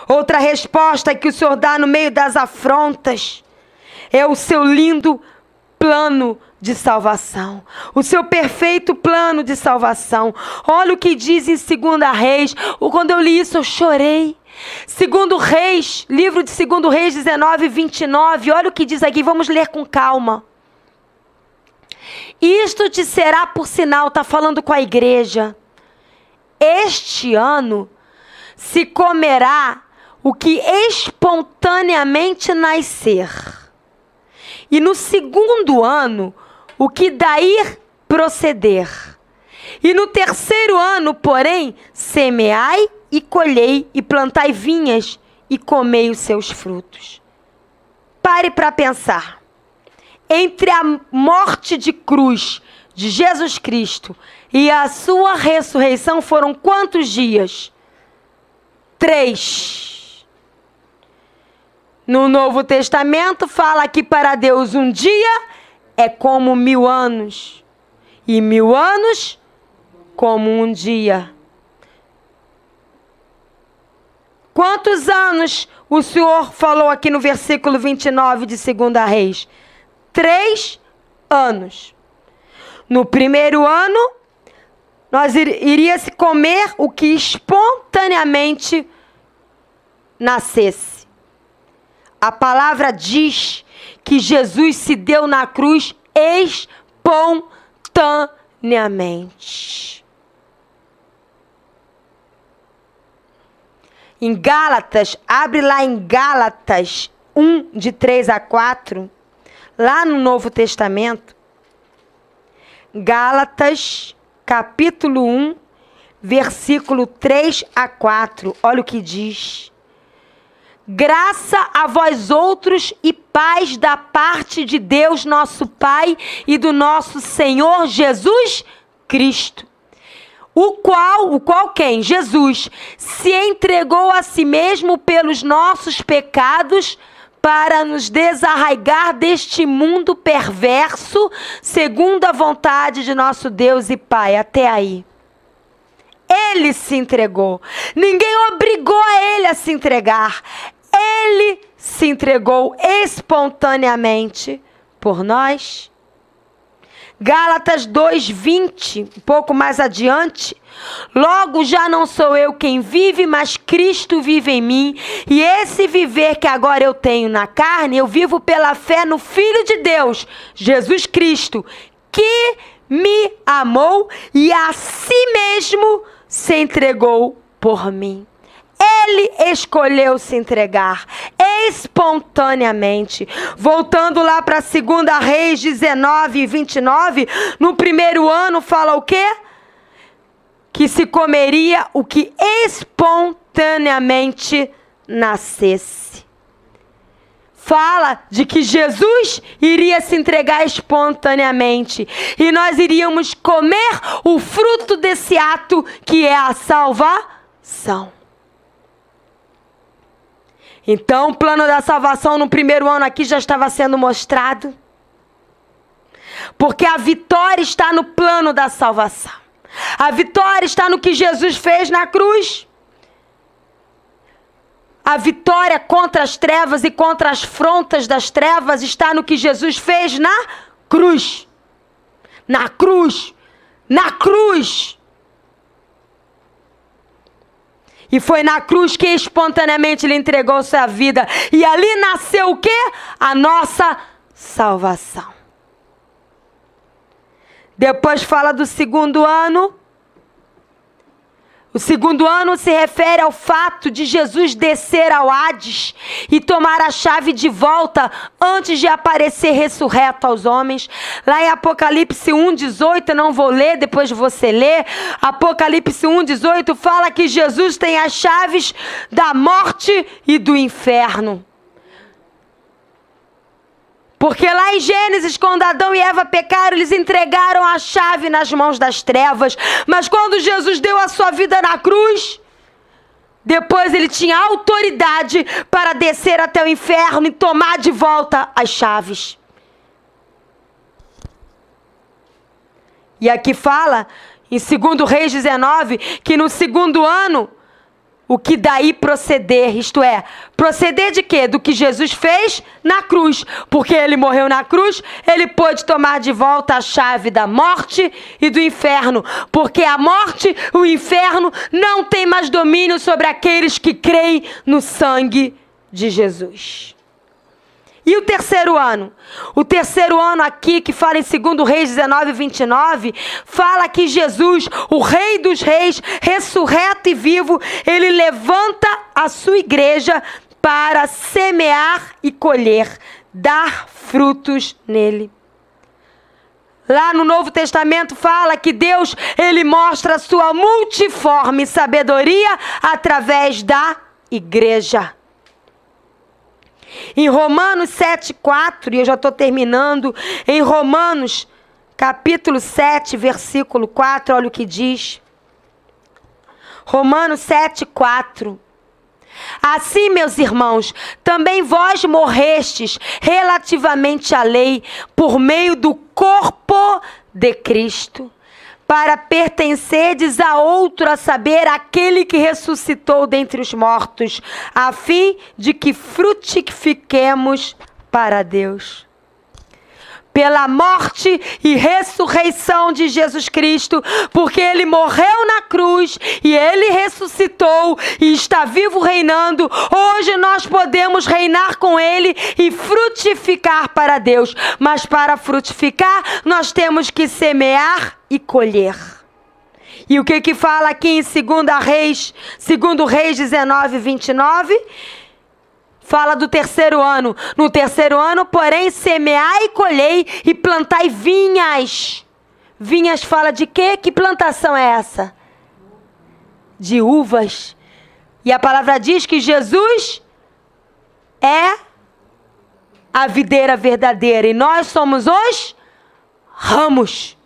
Outra resposta que o Senhor dá no meio das afrontas é o seu lindo plano de salvação. O seu perfeito plano de salvação. Olha o que diz em 2 Reis. Quando eu li isso, eu chorei. 2 Reis, livro de 2 Reis 19, 29. Olha o que diz aqui. Vamos ler com calma. Isto te será por sinal, está falando com a igreja. Este ano se comerá o que espontaneamente nascer. E no segundo ano, o que daí proceder. E no terceiro ano, porém, semeai e colhei, e plantai vinhas, e comei os seus frutos. Pare para pensar. Entre a morte de cruz de Jesus Cristo e a sua ressurreição foram quantos dias? 3. No Novo Testamento fala que para Deus um dia é como 1000 anos. E 1000 anos como um dia. Quantos anos o Senhor falou aqui no versículo 29 de 2 Reis? 3 anos. No primeiro ano, nós iríamos comer o que espontaneamente nascesse. A palavra diz que Jesus se deu na cruz espontaneamente. Em Gálatas, abre lá em Gálatas 1, de 3 a 4, lá no Novo Testamento. Gálatas, capítulo 1, versículo 3 a 4. Olha o que diz. Graça a vós outros e paz da parte de Deus nosso Pai e do nosso Senhor Jesus Cristo. O qual quem? Jesus se entregou a si mesmo pelos nossos pecados para nos desarraigar deste mundo perverso, segundo a vontade de nosso Deus e Pai. Até aí. Ele se entregou. Ninguém obrigou a ele a se entregar. Ele se entregou espontaneamente por nós. Gálatas 2:20, um pouco mais adiante. Logo já não sou eu quem vive, mas Cristo vive em mim. E esse viver que agora eu tenho na carne, eu vivo pela fé no Filho de Deus, Jesus Cristo, que me amou e a si mesmo se entregou por mim. Ele escolheu se entregar espontaneamente. Voltando lá para 2 Reis 19, 29, no primeiro ano fala o quê? Que se comeria o que espontaneamente nascesse. Fala de que Jesus iria se entregar espontaneamente. E nós iríamos comer o fruto desse ato que é a salvação. Então, o plano da salvação no primeiro ano aqui já estava sendo mostrado. Porque a vitória está no plano da salvação. A vitória está no que Jesus fez na cruz. A vitória contra as trevas e contra as afrontas das trevas está no que Jesus fez na cruz. Na cruz. Na cruz. E foi na cruz que espontaneamente ele entregou sua vida. E ali nasceu o quê? A nossa salvação. Depois fala do segundo ano. O segundo ano se refere ao fato de Jesus descer ao Hades e tomar a chave de volta antes de aparecer ressurreto aos homens. Lá em Apocalipse 1:18, não vou ler, depois você lê. Apocalipse 1:18 fala que Jesus tem as chaves da morte e do inferno. Porque lá em Gênesis, quando Adão e Eva pecaram, eles entregaram a chave nas mãos das trevas. Mas quando Jesus deu a sua vida na cruz, depois ele tinha autoridade para descer até o inferno e tomar de volta as chaves. E aqui fala, em 2 Reis 19, que no segundo ano, o que daí proceder, isto é, proceder de quê? Do que Jesus fez na cruz, porque ele morreu na cruz, ele pôde tomar de volta a chave da morte e do inferno, porque a morte, o inferno, não tem mais domínio sobre aqueles que creem no sangue de Jesus. E o terceiro ano? O terceiro ano aqui, que fala em 2 Reis 19, 29, fala que Jesus, o Rei dos Reis, ressurreto e vivo, ele levanta a sua igreja para semear e colher, dar frutos nele. Lá no Novo Testamento fala que Deus, ele mostra a sua multiforme sabedoria através da igreja. Em Romanos 7,4, e eu já estou terminando, em Romanos capítulo 7, versículo 4, olha o que diz. Romanos 7,4. Assim, meus irmãos, também vós morrestes relativamente à lei, por meio do corpo de Cristo, para pertencerdes a outro, a saber, aquele que ressuscitou dentre os mortos, a fim de que frutifiquemos para Deus. Pela morte e ressurreição de Jesus Cristo, porque ele morreu na cruz e ele ressuscitou e está vivo reinando, hoje nós podemos reinar com ele e frutificar para Deus. Mas para frutificar, nós temos que semear e colher. E o que fala aqui em 2 Reis 19, 29? Fala do terceiro ano. No terceiro ano, porém, semeai e colhei e plantai vinhas. Vinhas fala de quê? Que plantação é essa? De uvas. E a palavra diz que Jesus é a videira verdadeira e nós somos os ramos.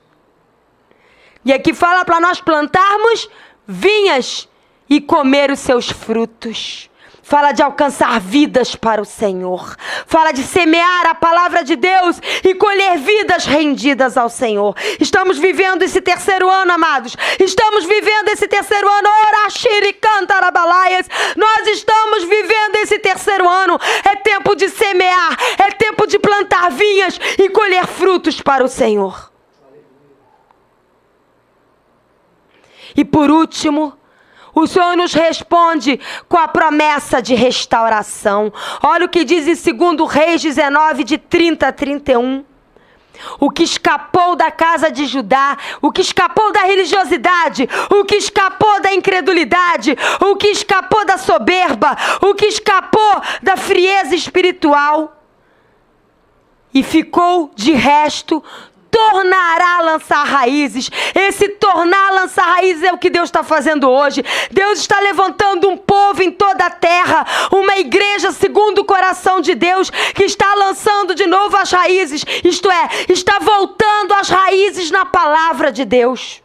E aqui fala para nós plantarmos vinhas e comer os seus frutos. Fala de alcançar vidas para o Senhor. Fala de semear a palavra de Deus e colher vidas rendidas ao Senhor. Estamos vivendo esse terceiro ano, amados. Estamos vivendo esse terceiro ano. Nós estamos vivendo esse terceiro ano. É tempo de semear. É tempo de plantar vinhas e colher frutos para o Senhor. E por último, o Senhor nos responde com a promessa de restauração. Olha o que diz em 2 Reis 19, de 30 a 31. O que escapou da casa de Judá, o que escapou da religiosidade, o que escapou da incredulidade, o que escapou da soberba, o que escapou da frieza espiritual e ficou de resto, tornará a lançar raízes. Esse tornar a lançar raízes é o que Deus está fazendo hoje. Deus está levantando um povo em toda a terra, uma igreja segundo o coração de Deus, que está lançando de novo as raízes, isto é, está voltando às raízes na palavra de Deus.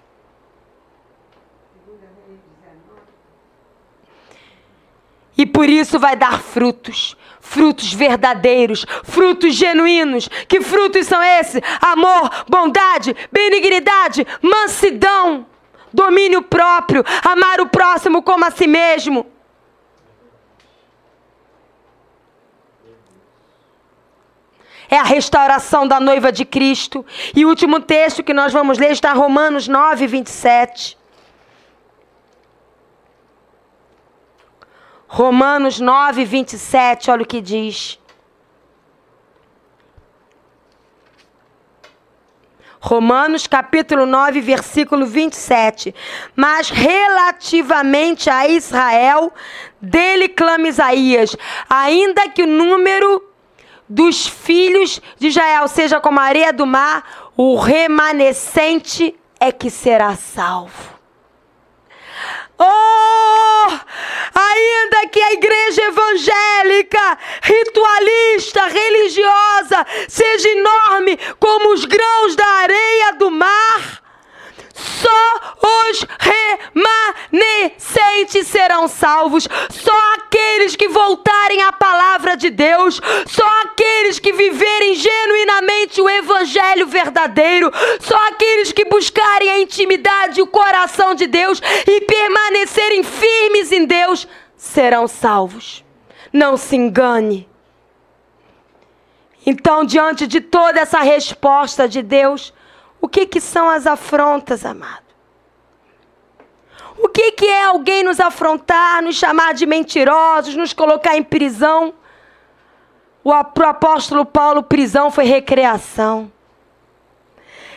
E por isso vai dar frutos. Frutos verdadeiros, frutos genuínos. Que frutos são esses? Amor, bondade, benignidade, mansidão, domínio próprio, amar o próximo como a si mesmo. É a restauração da noiva de Cristo. E o último texto que nós vamos ler está em Romanos 9, 27. Romanos 9, 27, olha o que diz. Romanos capítulo 9, versículo 27. Mas relativamente a Israel, dele clama Isaías, ainda que o número dos filhos de Israel seja como a areia do mar, o remanescente é que será salvo. Oh, ainda que a igreja evangélica, ritualista, seja enorme como os grãos da areia do mar, só Só os remanescentes serão salvos. Só aqueles que voltarem à palavra de Deus. Só aqueles que viverem genuinamente o evangelho verdadeiro. Só aqueles que buscarem a intimidade e o coração de Deus e permanecerem firmes em Deus serão salvos. Não se engane. Então, diante de toda essa resposta de Deus, o que são as afrontas, amado? O que é alguém nos afrontar, nos chamar de mentirosos, nos colocar em prisão? Pro apóstolo Paulo, prisão foi recreação.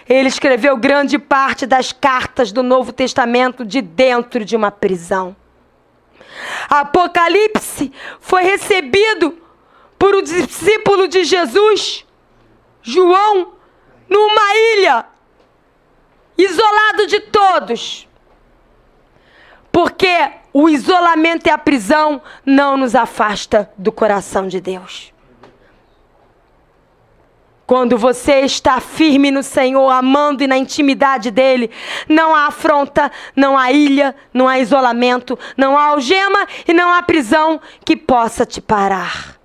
Ele escreveu grande parte das cartas do Novo Testamento de dentro de uma prisão. Apocalipse foi recebido por um discípulo de Jesus, João, numa ilha, isolado de todos. Porque o isolamento e a prisão não nos afasta do coração de Deus. Quando você está firme no Senhor, amando e na intimidade dEle, não há afronta, não há ilha, não há isolamento, não há algema e não há prisão que possa te parar.